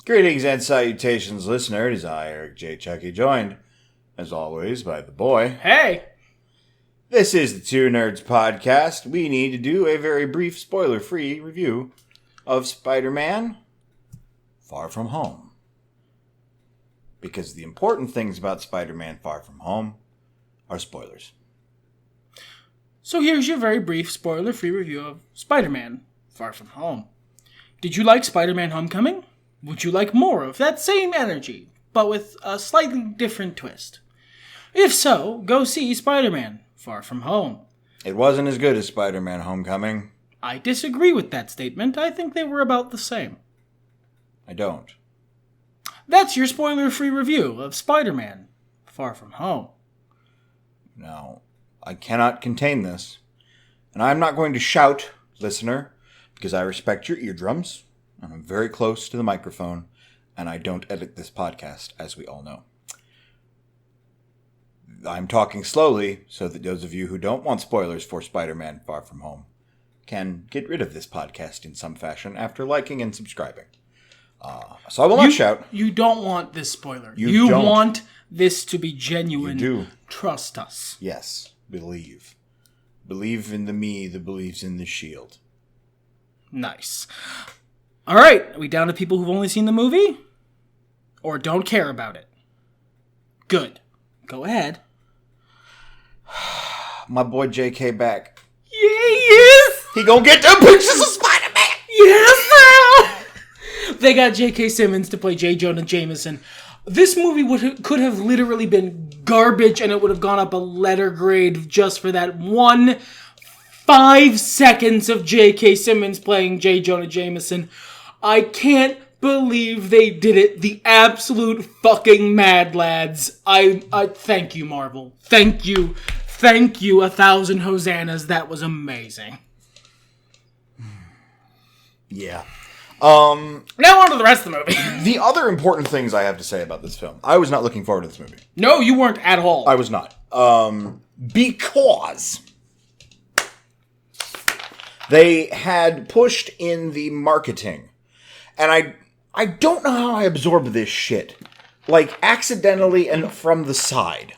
Greetings and salutations, listener. It is I, Eric J. Chucky, joined, as always, by the boy. Hey! This is the Two Nerds Podcast. We need to do a very brief, spoiler-free review of Spider-Man Far From Home. Because the important things about Spider-Man Far From Home are spoilers. So here's your very brief, spoiler-free review of Spider-Man Far From Home. Did you like Spider-Man Homecoming? Would you like more of that same energy, but with a slightly different twist? If so, go see Spider-Man Far From Home. It wasn't as good as Spider-Man Homecoming. I disagree with that statement. I think they were about the same. I don't. That's your spoiler-free review of Spider-Man Far From Home. Now, I cannot contain this, and I'm not going to shout, listener, because I respect your eardrums. And I'm very close to the microphone, and I don't edit this podcast, as we all know. I'm talking slowly, so that those of you who don't want spoilers for Spider-Man Far From Home can get rid of this podcast in some fashion after liking and subscribing. So I will not shout. You don't want this spoiler. You don't. Want this to be genuine. You do. Trust us. Yes, believe. Believe in the me that believes in the shield. Nice. All right, are we down to people who've only seen the movie? Or don't care about it? Good. Go ahead. My boy JK back. Yeah, he is! He gonna get them pictures of Spider-Man! Yes, sir! They got J.K. Simmons to play J. Jonah Jameson. This movie could have literally been garbage, and it would have gone up a letter grade just for that 5 seconds of J.K. Simmons playing J. Jonah Jameson. I can't believe they did it. The absolute fucking mad lads. I thank you, Marvel. Thank you. Thank you. 1,000 hosannas. That was amazing. Yeah. Now on to the rest of the movie. The other important things I have to say about this film. I was not looking forward to this movie. No, you weren't at all. I was not. Because they had pushed in the marketing. And I don't know how I absorb this shit. Like, accidentally and from the side.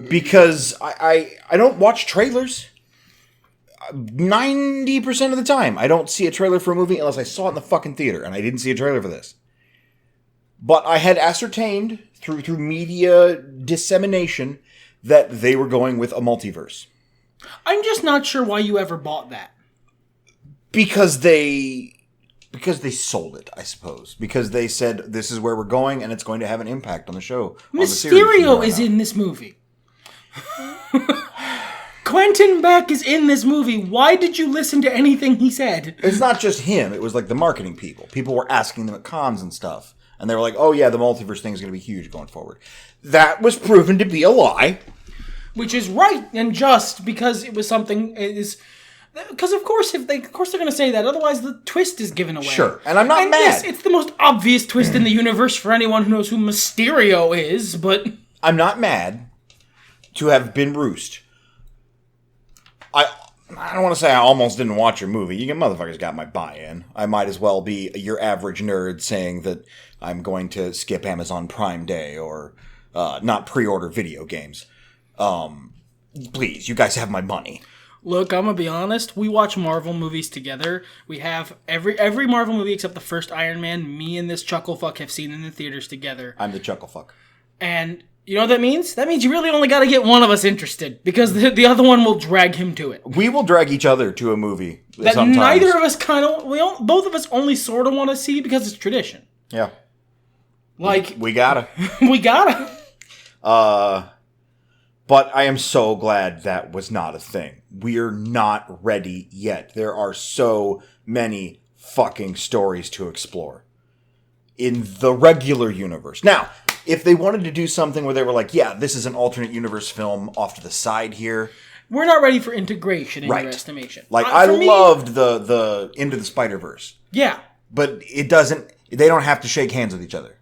Because I don't watch trailers. 90% of the time, I don't see a trailer for a movie unless I saw it in the fucking theater. And I didn't see a trailer for this. But I had ascertained through media dissemination that they were going with a multiverse. I'm just not sure why you ever bought that. Because they sold it, I suppose. Because they said, this is where we're going, and it's going to have an impact on the show. Mysterio is in this movie. Quentin Beck is in this movie. Why did you listen to anything he said? It's not just him. It was like the marketing people. People were asking them at cons and stuff. And they were like, oh yeah, the multiverse thing is going to be huge going forward. That was proven to be a lie. Which is right and just, because it was something... Because of course they're going to say that, otherwise the twist is given away. Sure, and I'm not mad. Yes, it's the most obvious twist in the universe for anyone who knows who Mysterio is, but... I'm not mad to have been roost. I don't want to say I almost didn't watch your movie. You motherfuckers got my buy-in. I might as well be your average nerd saying that I'm going to skip Amazon Prime Day or not pre-order video games. Please, you guys have my money. Look, I'm gonna be honest. We watch Marvel movies together. We have every Marvel movie except the first Iron Man. Me and this chucklefuck have seen in the theaters together. I'm the chucklefuck. And you know what that means? That means you really only got to get one of us interested, because the other one will drag him to it. We will drag each other to a movie that sometimes. Neither of us both of us only sort of want to see because it's tradition. Yeah. Like we gotta. We gotta. But I am so glad that was not a thing. We're not ready yet. There are so many fucking stories to explore in the regular universe. Now, if they wanted to do something where they were like, yeah, this is an alternate universe film off to the side here. We're not ready for integration in right. your estimation. Like, I loved the Into the Spider-Verse. Yeah. But they don't have to shake hands with each other.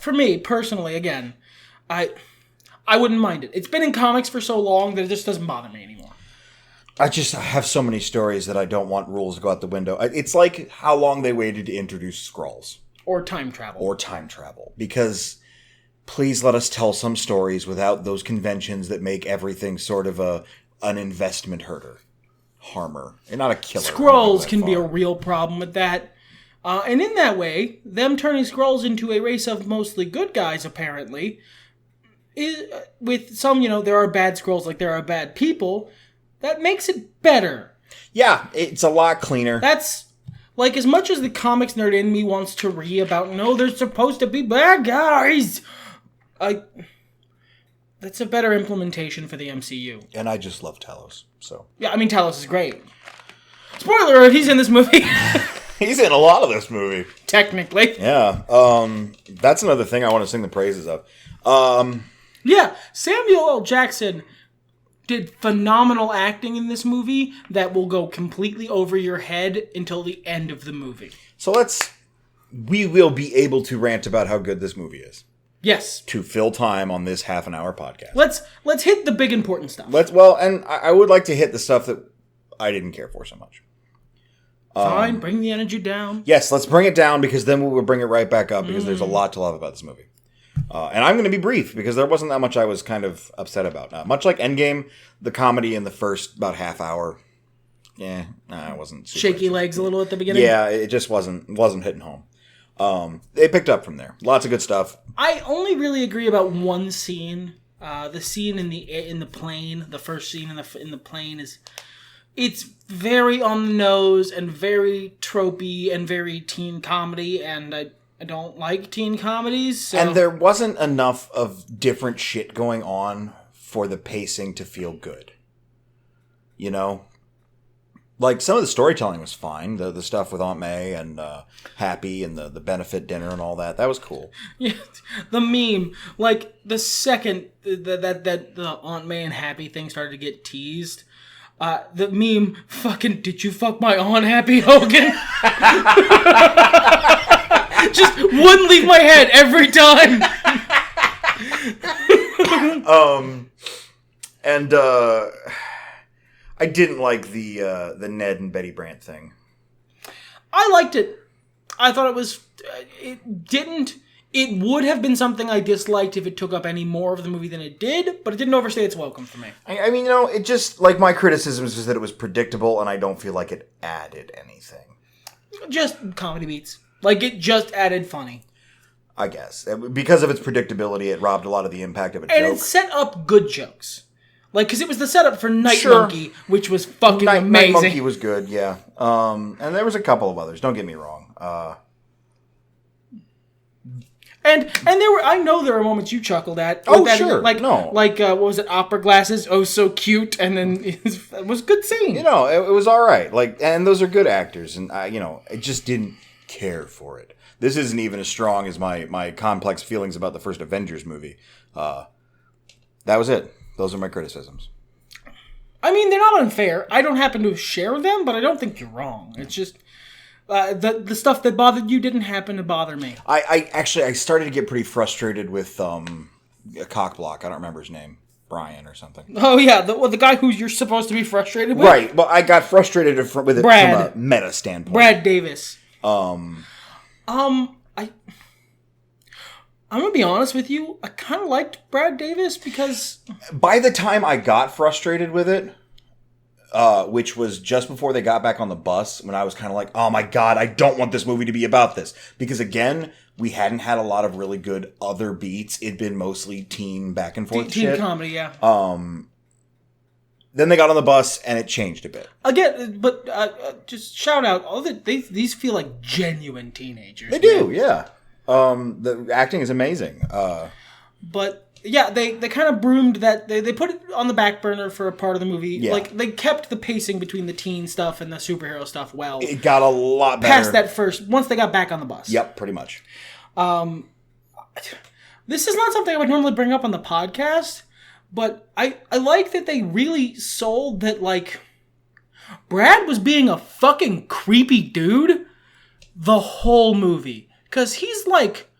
For me, personally, again, I wouldn't mind it. It's been in comics for so long that it just doesn't bother me anymore. I have so many stories that I don't want rules to go out the window. It's like how long they waited to introduce Skrulls. Or time travel. Because please let us tell some stories without those conventions that make everything sort of an investment harmer. And not a killer. Skrulls can be a real problem with that. And in that way, them turning Skrulls into a race of mostly good guys, apparently, with some, there are bad Skrulls like there are bad people, that makes it better. Yeah, it's a lot cleaner. That's, like, as much as the comics nerd in me wants to read about, no, they're supposed to be bad guys, that's a better implementation for the MCU. And I just love Talos, so. Yeah, I mean, Talos is great. Spoiler alert, he's in this movie. He's in a lot of this movie. Technically. Yeah. That's another thing I want to sing the praises of. Yeah, Samuel L. Jackson did phenomenal acting in this movie that will go completely over your head until the end of the movie. So we will be able to rant about how good this movie is. Yes. To fill time on this half an hour podcast. Let's hit the big important stuff. And I would like to hit the stuff that I didn't care for so much. Fine, bring the energy down. Yes, let's bring it down because then we'll bring it right back up because there's a lot to love about this movie. And I'm going to be brief because there wasn't that much I was kind of upset about. Much like Endgame, the comedy in the first about half hour, it wasn't super shaky legs a little at the beginning. Yeah, it just wasn't hitting home. They picked up from there. Lots of good stuff. I only really agree about one scene. The scene in the plane, the first scene in the plane it's very on the nose and very tropey and very teen comedy, and I don't like teen comedies. So. And there wasn't enough of different shit going on for the pacing to feel good. Like, some of the storytelling was fine. The stuff with Aunt May and Happy and the benefit dinner and all that was cool. Yeah, the meme. Like, the second that the Aunt May and Happy thing started to get teased, the meme, fucking, did you fuck my Aunt Happy, Hogan? Just wouldn't leave my head every time. I didn't like the Ned and Betty Brant thing. I liked it. I thought it was... It would have been something I disliked if it took up any more of the movie than it did, but it didn't overstay its welcome for me. I mean, it just... Like, my criticism is just that it was predictable, and I don't feel like it added anything. Just comedy beats. Like, it just added funny. I guess. Because of its predictability, it robbed a lot of the impact of a joke. And it set up good jokes. Like, because it was the setup for Night Monkey, which was fucking amazing. Night Monkey was good, yeah. And there was a couple of others, don't get me wrong. And there were, I know there were moments you chuckled at. Sure. What was it, opera glasses? Oh, so cute. And then it was a good scene. It was all right. Like, and those are good actors. And, I just didn't care for it. This isn't even as strong as my complex feelings about the first Avengers movie. That was it. Those are my criticisms. I mean, they're not unfair. I don't happen to share them, but I don't think you're wrong. It's just the stuff that bothered you didn't happen to bother me. I started to get pretty frustrated with a cockblock. I don't remember his name. Brian or something. Oh, yeah. The guy who you're supposed to be frustrated with? Right. Well, I got frustrated with it from a meta standpoint. Brad Davis. I'm going to be honest with you. I kind of liked Brad Davis because... By the time I got frustrated with it, which was just before they got back on the bus, when I was kind of like, oh my God, I don't want this movie to be about this. Because again, we hadn't had a lot of really good other beats. It'd been mostly teen back and forth shit. Teen comedy, yeah. Then they got on the bus and it changed a bit. Again, but just shout out, these feel like genuine teenagers. They do, yeah. The acting is amazing. But yeah, they kind of broomed that. They put it on the back burner for a part of the movie. Yeah. Like, they kept the pacing between the teen stuff and the superhero stuff well. It got a lot better. Past that once they got back on the bus. Yep, pretty much. This is not something I would normally bring up on the podcast, but I like that they really sold that, like, Brad was being a fucking creepy dude the whole movie. Because he's like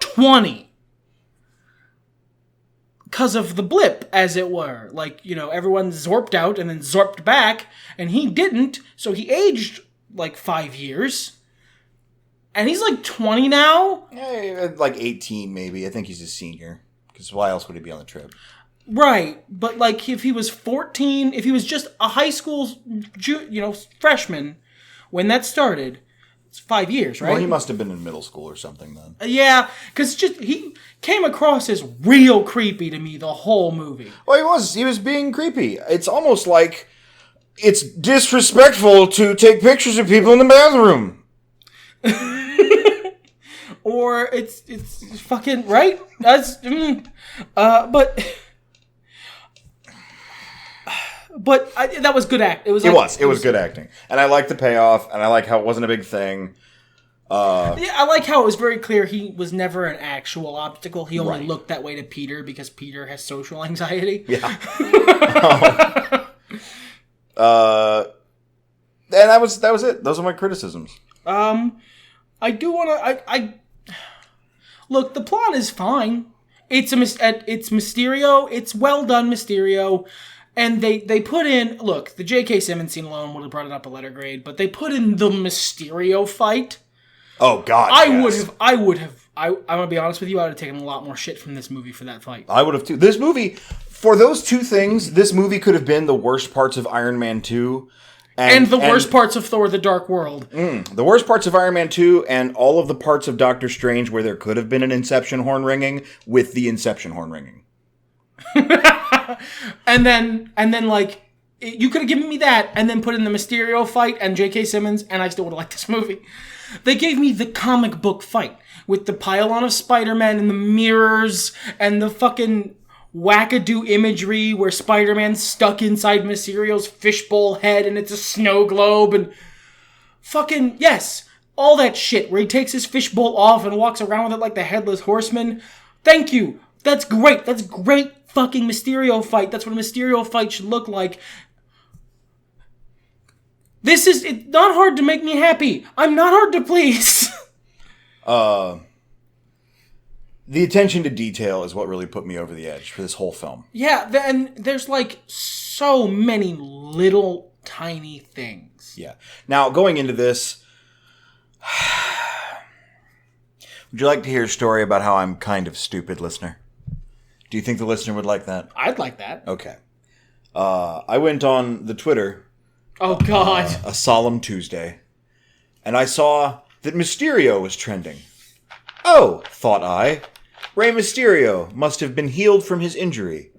20. because of the blip, as it were. Like, everyone zorped out and then zorped back, and he didn't, so he aged, 5 years. And he's, 20 now? Yeah, 18, maybe. I think he's a senior. Because why else would he be on the trip? Right, but, if he was 14, if he was just a high school, freshman, when that started... It's 5 years, right? Well, he must have been in middle school or something then. Yeah, because he came across as real creepy to me the whole movie. Well, he was. He was being creepy. It's almost like it's disrespectful to take pictures of people in the bathroom. Or it's fucking, right? That's, But that was good act. It was good acting, and I like the payoff, and I like how it wasn't a big thing. Yeah, I like how it was very clear he was never an actual obstacle. He only looked that way to Peter because Peter has social anxiety. Yeah. And that was it. Those are my criticisms. I do want to. I look. The plot is fine. It's Mysterio. It's well done, Mysterio. And they put in, look, the J.K. Simmons scene alone would have brought it up a letter grade, but they put in the Mysterio fight. Oh, God, I'm going to be honest with you, I would have taken a lot more shit from this movie for that fight. I would have too. This movie, for those two things, this movie could have been the worst parts of Iron Man 2. And the worst parts of Thor: The Dark World. The worst parts of Iron Man 2 and all of the parts of Doctor Strange where there could have been an Inception horn ringing with the Inception horn ringing. and then you could have given me that and then put in the Mysterio fight and J.K. Simmons and I still would have liked this movie. They gave me the comic book fight with the pylon of Spider-Man and the mirrors and the fucking wackadoo imagery where Spider-Man's stuck inside Mysterio's fishbowl head and it's a snow globe and fucking, yes, all that shit where he takes his fishbowl off and walks around with it like the Headless Horseman. Thank you. That's great. That's great fucking Mysterio fight. That's what a Mysterio fight should look like. It's not hard to make me happy. I'm not hard to please. The attention to detail is what really put me over the edge for this whole film. Yeah, and there's so many little tiny things. Yeah. Now, going into this, would you like to hear a story about how I'm kind of stupid, listener? Do you think the listener would like that? I'd like that. Okay. I went on the Twitter. Oh, God. A solemn Tuesday. And I saw that Mysterio was trending. Oh, thought I. Rey Mysterio must have been healed from his injury.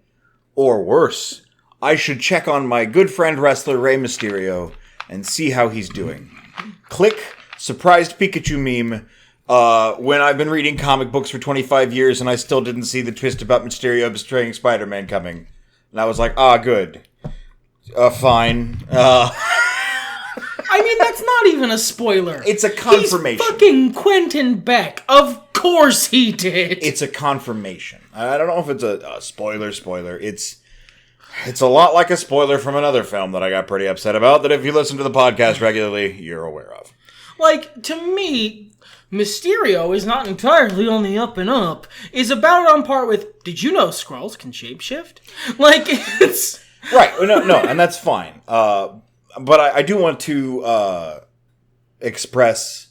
Or worse, I should check on my good friend wrestler Rey Mysterio and see how he's doing. Click, surprised Pikachu meme. When I've been reading comic books for 25 years and I still didn't see the twist about Mysterio betraying Spider-Man coming. And I was like, good. Fine. I mean, that's not even a spoiler. It's a confirmation. He's fucking Quentin Beck. Of course he did. It's a confirmation. I don't know if it's a spoiler. It's a lot like a spoiler from another film that I got pretty upset about that if you listen to the podcast regularly, you're aware of. To me, Mysterio is not entirely on the up and up. Is about on par with, did you know Skrulls can shapeshift? It's... Right, no, and that's fine. But I do want to express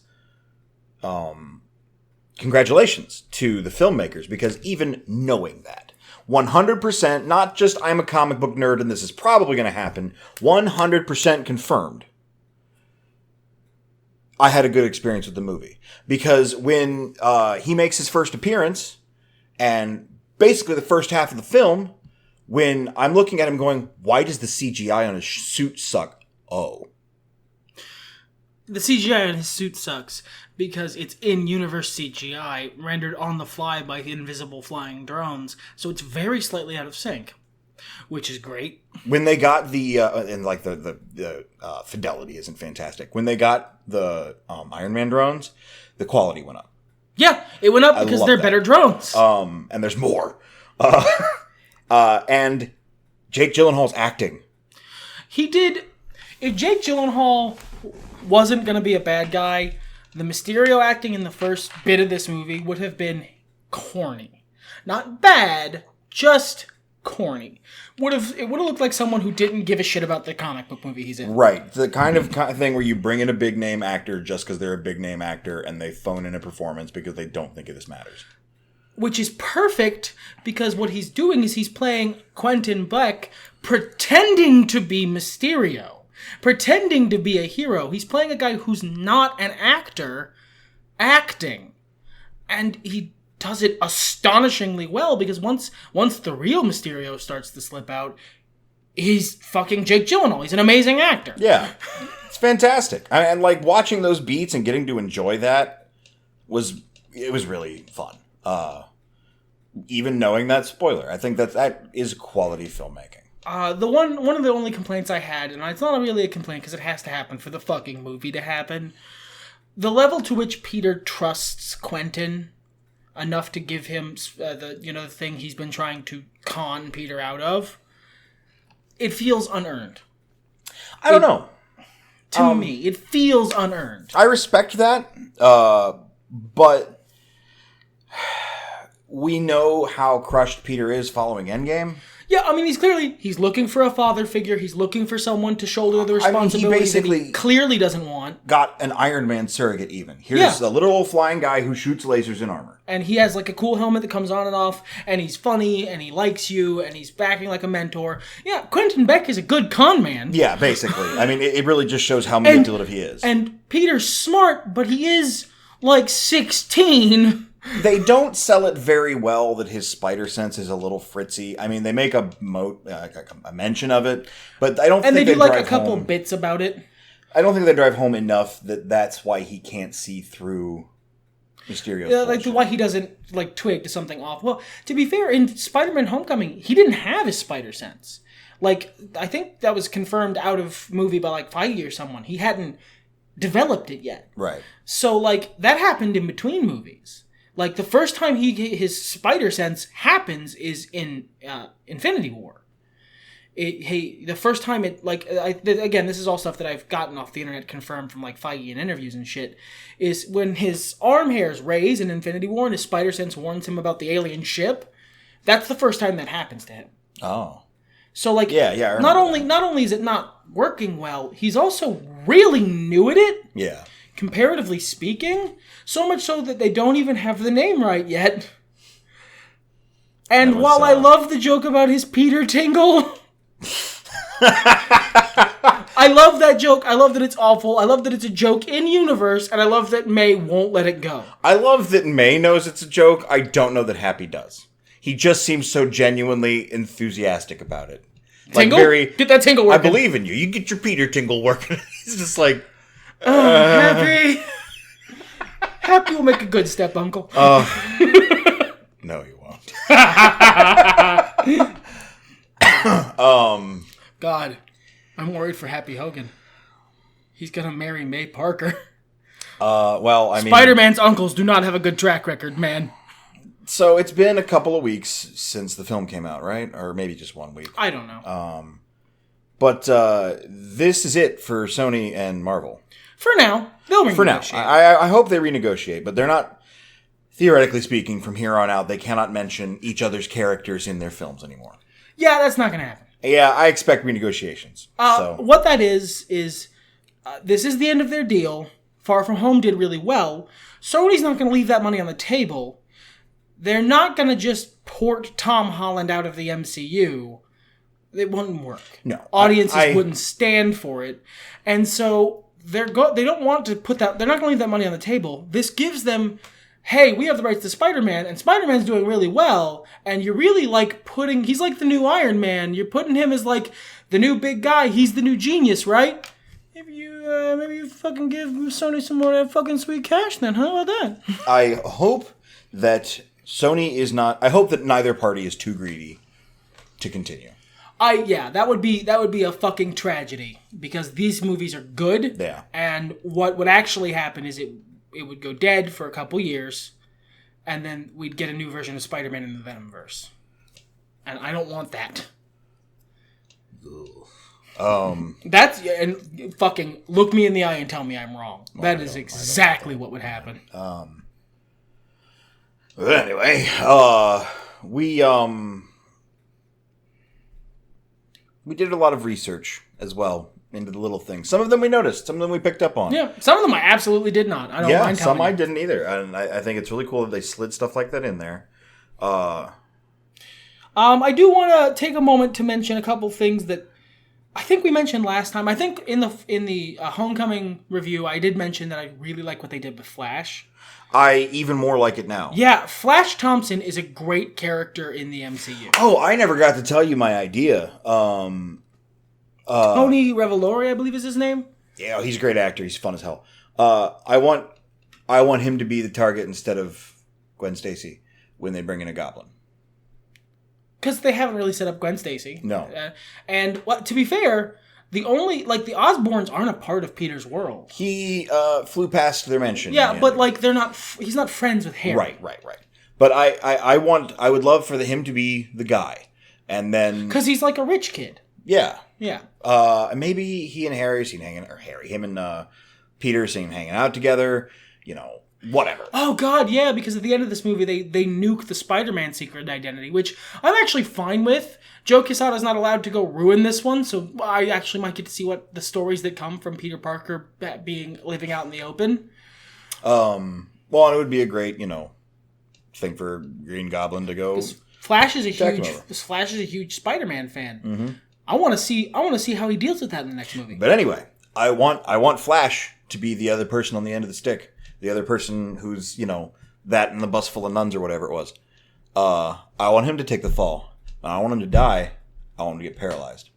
congratulations to the filmmakers, because even knowing that, 100%, not just I'm a comic book nerd and this is probably going to happen, 100% confirmed, I had a good experience with the movie. Because when he makes his first appearance, and basically the first half of the film, when I'm looking at him going, why does the CGI on his suit suck? Oh. The CGI on his suit sucks because it's in-universe CGI rendered on the fly by invisible flying drones, so it's very slightly out of sync, which is great. When they got the the fidelity isn't fantastic. When they got the Iron Man drones, the quality went up. Yeah, it went up because they're better drones. And there's more. And Jake Gyllenhaal's acting. He did. If Jake Gyllenhaal wasn't going to be a bad guy, the Mysterio acting in the first bit of this movie would have been corny. Not bad, just corny. It would have looked like someone who didn't give a shit about the comic book movie he's in. Right. The kind of thing where you bring in a big name actor just because they're a big name actor and they phone in a performance because they don't think this matters. Which is perfect because what he's doing is he's playing Quentin Beck pretending to be Mysterio. Pretending to be a hero. He's playing a guy who's not an actor acting. And he does it astonishingly well because once the real Mysterio starts to slip out, he's fucking Jake Gyllenhaal. He's an amazing actor. Yeah. It's fantastic. And like watching those beats and getting to enjoy that was really fun. Even knowing that spoiler. I think that is quality filmmaking. One of the only complaints I had, and it's not really a complaint because it has to happen for the fucking movie to happen, the level to which Peter trusts Quentin enough to give him the thing he's been trying to con Peter out of, it feels unearned. I don't know. To me, it feels unearned. I respect that, but we know how crushed Peter is following Endgame. Yeah, I mean, he's looking for a father figure. He's looking for someone to shoulder the responsibility that he clearly doesn't want. Got an Iron Man surrogate even. Here's a little old flying guy who shoots lasers in armor. And he has like a cool helmet that comes on and off, and he's funny, and he likes you, and he's acting like a mentor. Yeah, Quentin Beck is a good con man. Yeah, basically. I mean, it really just shows how manipulative he is. And Peter's smart, but he is like 16. They don't sell it very well that his spider sense is a little fritzy. I mean, they make a mention of it, but I don't think they do like a couple bits about it. I don't think they drive home enough that that's why he can't see through Mysterio's like why he doesn't like twig to something off. Well, to be fair, in Spider-Man Homecoming, he didn't have his spider sense. Like, I think that was confirmed out of movie by like Feige or someone. He hadn't developed it yet. Right. So like that happened in between movies. Like, the first time his spider sense happens is in Infinity War. The first time again, this is all stuff that I've gotten off the internet confirmed from, like, Feige and interviews and shit, is when his arm hairs raise in Infinity War and his spider sense warns him about the alien ship, that's the first time that happens to him. Oh. So, like, yeah, not only is it not working well, he's also really new at it. Yeah. Comparatively speaking, so much so that they don't even have the name right yet. And while I love the joke about his Peter tingle, I love that joke. I love that it's awful. I love that it's a joke in universe, and I love that May won't let it go. I love that May knows it's a joke. I don't know that Happy does. He just seems so genuinely enthusiastic about it. Tingle? Like get that tingle working. I believe in you. You get your Peter tingle working. He's just like... Happy. Happy will make a good step uncle. No, you won't. God, I'm worried for Happy Hogan. He's gonna marry May Parker. Well, I mean... Spider-Man's uncles do not have a good track record, man. So it's been a couple of weeks since the film came out, right? Or maybe just 1 week. I don't know. But this is it for Sony and Marvel. For now. They'll renegotiate. For now. I hope they renegotiate, but they're not... Theoretically speaking, from here on out, they cannot mention each other's characters in their films anymore. Yeah, that's not going to happen. Yeah, I expect renegotiations. What that is this is the end of their deal. Far From Home did really well. Sony's not going to leave that money on the table. They're not going to just port Tom Holland out of the MCU. It wouldn't work. No. Audiences wouldn't stand for it. And so they don't want to put that... They're not going to leave that money on the table. This gives them... Hey, we have the rights to Spider-Man, and Spider-Man's doing really well, and you're really, like, he's like the new Iron Man. You're putting him as, like, the new big guy. He's the new genius, right? Maybe you fucking give Sony some more of that fucking sweet cash then, huh? How about that? I hope that Sony is not... I hope that neither party is too greedy to continue. That would be a fucking tragedy, because these movies are good. Yeah. And what would actually happen is it would go dead for a couple years, and then we'd get a new version of Spider-Man in the Venomverse. And I don't want that. And fucking look me in the eye and tell me I'm wrong. That is exactly what would happen. But anyway, we we did a lot of research as well into the little things. Some of them we noticed. Some of them we picked up on. Yeah, some of them I absolutely did not. I don't mind telling some you. I didn't either. And I think it's really cool that they slid stuff like that in there. I do want to take a moment to mention a couple things that I think we mentioned last time. I think in the Homecoming review, I did mention that I really like what they did with Flash. I even more like it now. Yeah, Flash Thompson is a great character in the MCU. Oh, I never got to tell you my idea. Tony Revolori, I believe is his name. Yeah, he's a great actor. He's fun as hell. I want him to be the target instead of Gwen Stacy when they bring in a goblin. Because they haven't really set up Gwen Stacy. No. And to be fair, the Osborns aren't a part of Peter's world. He flew past their mansion. Yeah, but they're not. He's not friends with Harry. Right. But I would love for him to be the guy, and then because he's like a rich kid. Yeah. Maybe he and Harry seen hanging, or him and Peter seen hanging out together. Whatever. Oh God, yeah. Because at the end of this movie, they nuke the Spider-Man secret identity, which I'm actually fine with. Joe Quesada's not allowed to go ruin this one, so I actually might get to see what the stories that come from Peter Parker living out in the open. Well, and it would be a great, thing for Green Goblin to go. Flash is a huge Spider-Man fan. Mm-hmm. I want to see how he deals with that in the next movie. But anyway, I want Flash to be the other person on the end of the stick, the other person who's that in the bus full of nuns or whatever it was. I want him to take the fall. I don't want him to die. I want him to get paralyzed.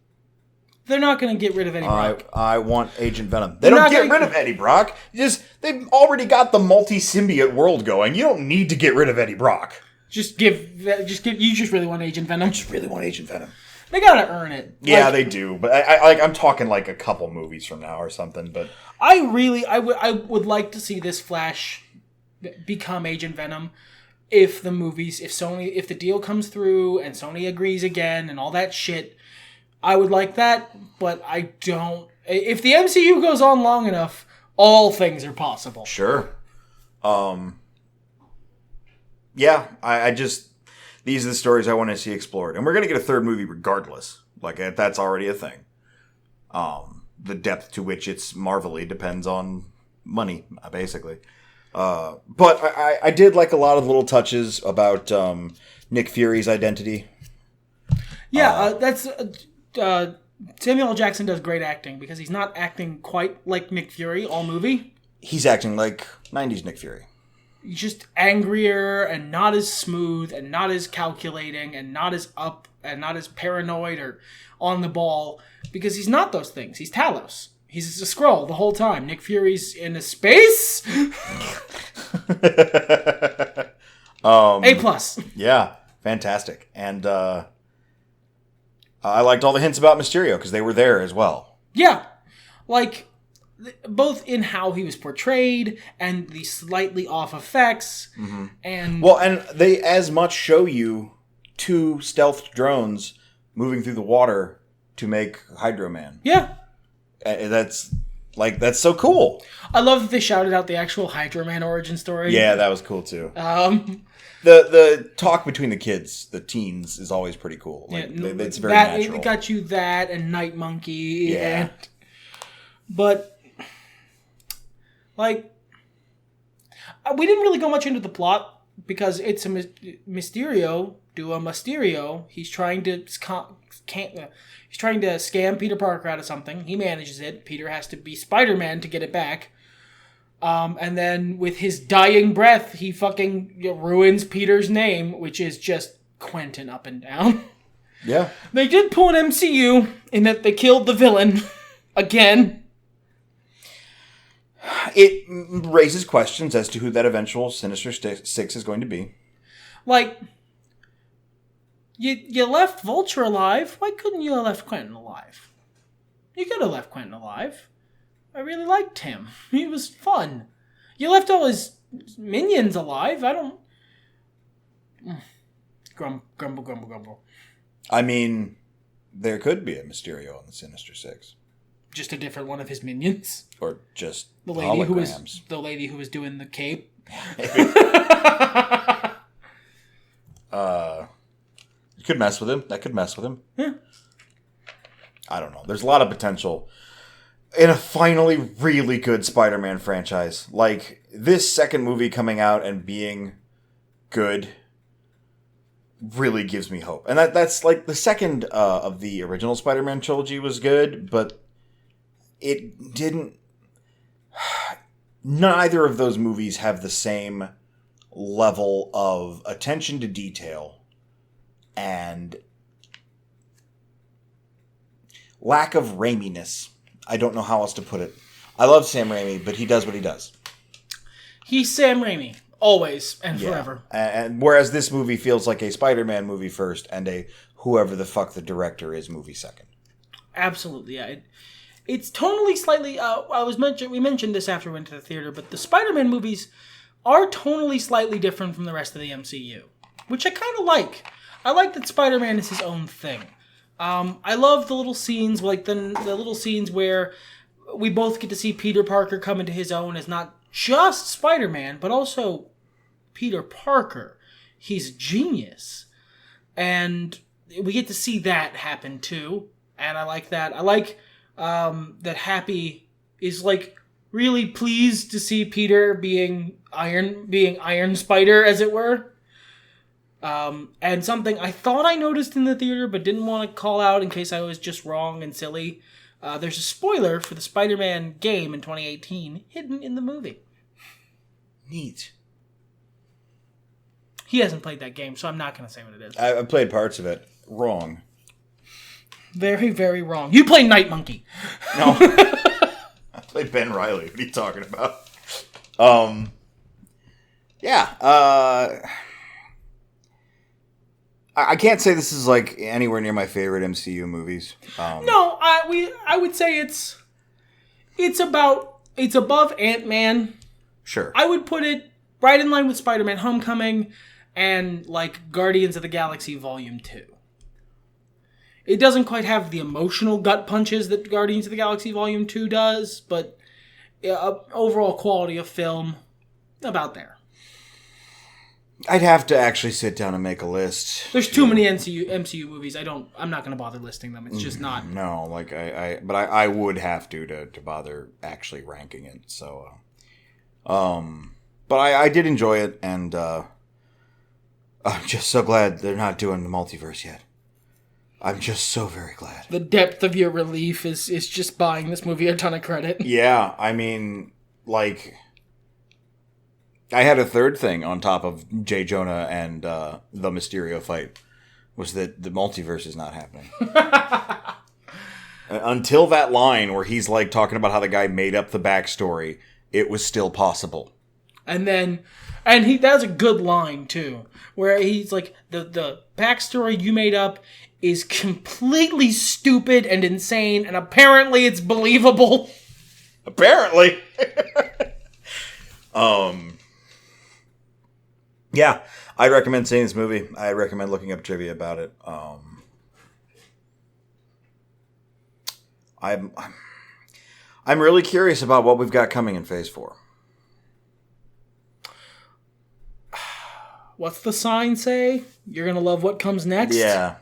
They're not going to get rid of Eddie Brock. I want Agent Venom. They don't get rid of Eddie Brock. They've already got the multi-symbiote world going. You don't need to get rid of Eddie Brock. You just really want Agent Venom. Just really want Agent Venom. They gotta earn it. Yeah, they do. But I'm talking like a couple movies from now or something. But I would like to see this Flash become Agent Venom. If the deal comes through and Sony agrees again and all that shit, I would like that, but I don't. If the MCU goes on long enough, all things are possible. Sure. Yeah, I just, these are the stories I want to see explored. And we're going to get a third movie regardless. That's already a thing. The depth to which it's Marvel-y depends on money, basically. But I did like a lot of little touches about Nick Fury's identity. Yeah, that's Samuel L. Jackson does great acting because he's not acting quite like Nick Fury all movie. He's acting like 90s Nick Fury. He's just angrier and not as smooth and not as calculating and not as up and not as paranoid or on the ball because he's not those things. He's Talos. He's a Skrull the whole time. Nick Fury's in a space. A+. Yeah, fantastic. And I liked all the hints about Mysterio because they were there as well. Yeah, both in how he was portrayed and the slightly off effects, and they as much show you two stealth drones moving through the water to make Hydro Man. Yeah. That's so cool. I love that they shouted out the actual Hydro Man origin story. Yeah, that was cool too. The talk between the kids, the teens, is always pretty cool. It's very natural. It got you that and Night Monkey. Yeah. But we didn't really go much into the plot because it's a Mysterio. He's trying to scam Peter Parker out of something. He manages it. Peter has to be Spider-Man to get it back. And then with his dying breath, he fucking ruins Peter's name, which is just Quentin up and down. Yeah. They did pull an MCU in that they killed the villain again. It raises questions as to who that eventual Sinister Six is going to be. You left Vulture alive. Why couldn't you have left Quentin alive? You could have left Quentin alive. I really liked him. He was fun. You left all his minions alive. I don't... Grumble. I mean, there could be a Mysterio on the Sinister Six. Just a different one of his minions? Or just the lady holograms. The lady who was doing the cape? You could mess with him. That could mess with him. Yeah. I don't know. There's a lot of potential in a finally really good Spider-Man franchise. Like, this second movie coming out and being good really gives me hope. And that's like the second of the original Spider-Man trilogy was good, but it didn't... Neither of those movies have the same level of attention to detail and lack of Raiminess. I don't know how else to put it. I love Sam Raimi, but he does what he does. He's Sam Raimi. Always and forever. And whereas this movie feels like a Spider-Man movie first and a whoever the fuck the director is movie second. Absolutely, yeah. It's tonally slightly... we mentioned this after we went to the theater, but the Spider-Man movies are tonally slightly different from the rest of the MCU, which I kind of like. I like that Spider-Man is his own thing. I love the little scenes, like the little scenes where we both get to see Peter Parker come into his own as not just Spider-Man, but also Peter Parker. He's a genius. And we get to see that happen too. And I like that. I like that Happy is like really pleased to see Peter being Iron Spider, as it were. And something I thought I noticed in the theater, but didn't want to call out in case I was just wrong and silly. There's a spoiler for the Spider-Man game in 2018 hidden in the movie. Neat. He hasn't played that game, so I'm not going to say what it is. I played parts of it. Wrong. Very, very wrong. You play Night Monkey. No. I played Ben Reilly. What are you talking about? Yeah. I can't say this is like anywhere near my favorite MCU movies. No, I would say it's above Ant-Man. Sure. I would put it right in line with Spider-Man Homecoming and like Guardians of the Galaxy Volume 2. It doesn't quite have the emotional gut punches that Guardians of the Galaxy Volume 2 does, but overall quality of film, about there. I'd have to actually sit down and make a list. There's too many MCU movies. I'm not going to bother listing them. It's just not. No, like but I would have to bother actually ranking it. So, but I did enjoy it, and I'm just so glad they're not doing the multiverse yet. I'm just so very glad. The depth of your relief is just buying this movie a ton of credit. Yeah, I mean, like, I had a third thing on top of J. Jonah and the Mysterio fight, was that the multiverse is not happening. Until that line where he's like talking about how the guy made up the backstory, it was still possible. And that's a good line too, where he's like, the backstory you made up is completely stupid and insane, and apparently it's believable. Apparently. Yeah, I recommend seeing this movie. I recommend looking up trivia about it. I'm really curious about what we've got coming in Phase 4. What's the sign say? You're gonna love what comes next? Yeah.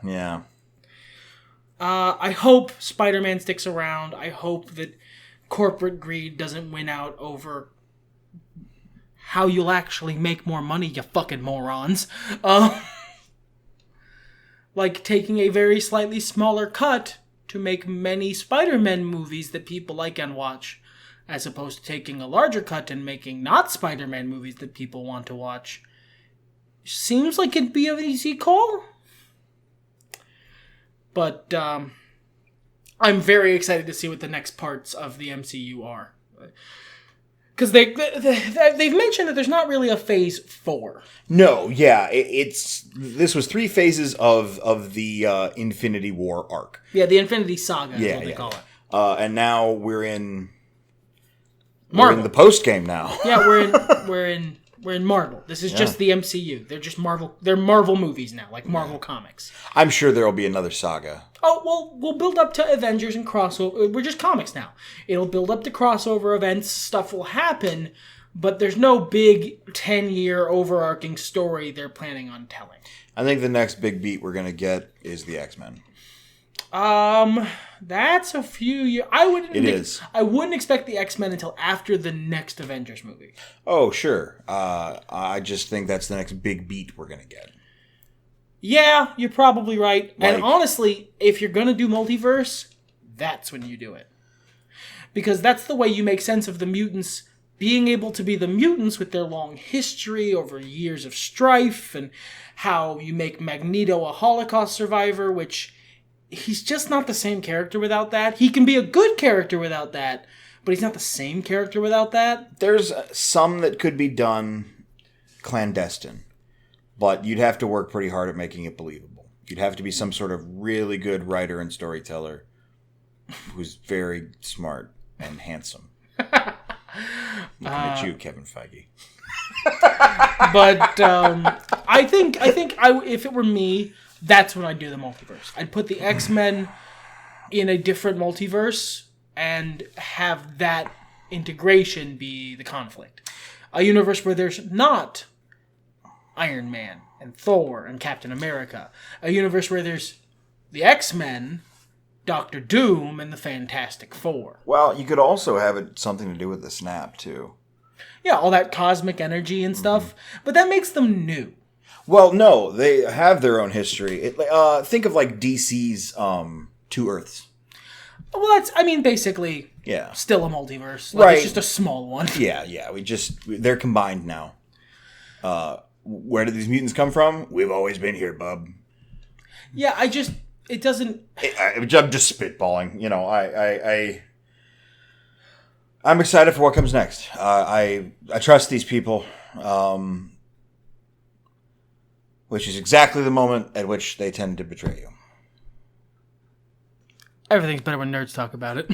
I hope Spider-Man sticks around. I hope that corporate greed doesn't win out over how you'll actually make more money, you fucking morons. Like taking a very slightly smaller cut to make many Spider-Man movies that people like and watch, as opposed to taking a larger cut and making not Spider-Man movies that people want to watch. Seems like it'd be an easy call. But I'm very excited to see what the next parts of the MCU are. Because they've mentioned that there's not really a Phase 4. No, yeah. This was 3 phases of the Infinity War arc. Yeah, the Infinity Saga is what they call it. And now we're in Marvel. We're in the post-game now. Yeah, we're in Marvel. This is just the MCU. They're just Marvel. They're Marvel movies now, like Marvel comics. I'm sure there will be another saga. Oh, well, we'll build up to Avengers and crossover. We're just comics now. It'll build up to crossover events. Stuff will happen, but there's no big 10-year overarching story they're planning on telling. I think the next big beat we're going to get is the X-Men. That's a few years. I wouldn't expect the X-Men until after the next Avengers movie. Oh, sure. I just think that's the next big beat we're gonna get. Yeah, you're probably right. And honestly, if you're gonna do multiverse, that's when you do it. Because that's the way you make sense of the mutants being able to be the mutants with their long history over years of strife, and how you make Magneto a Holocaust survivor, which he's just not the same character without that. He can be a good character without that, but he's not the same character without that. There's some that could be done clandestine, but you'd have to work pretty hard at making it believable. You'd have to be some sort of really good writer and storyteller who's very smart and handsome. Looking at you, Kevin Feige. But I think if it were me, that's when I'd do the multiverse. I'd put the X-Men in a different multiverse and have that integration be the conflict. A universe where there's not Iron Man and Thor and Captain America. A universe where there's the X-Men, Doctor Doom, and the Fantastic Four. Well, you could also have it something to do with the snap, too. Yeah, all that cosmic energy and stuff. Mm-hmm. But that makes them new. Well, no, they have their own history. Think of like DC's Two Earths. Well, basically, still a multiverse. Right. It's just a small one. Yeah, they're combined now. Where did these mutants come from? We've always been here, bub. Yeah, it doesn't... I'm just spitballing. I'm excited for what comes next. I trust these people, which is exactly the moment at which they tend to betray you. Everything's better when nerds talk about it.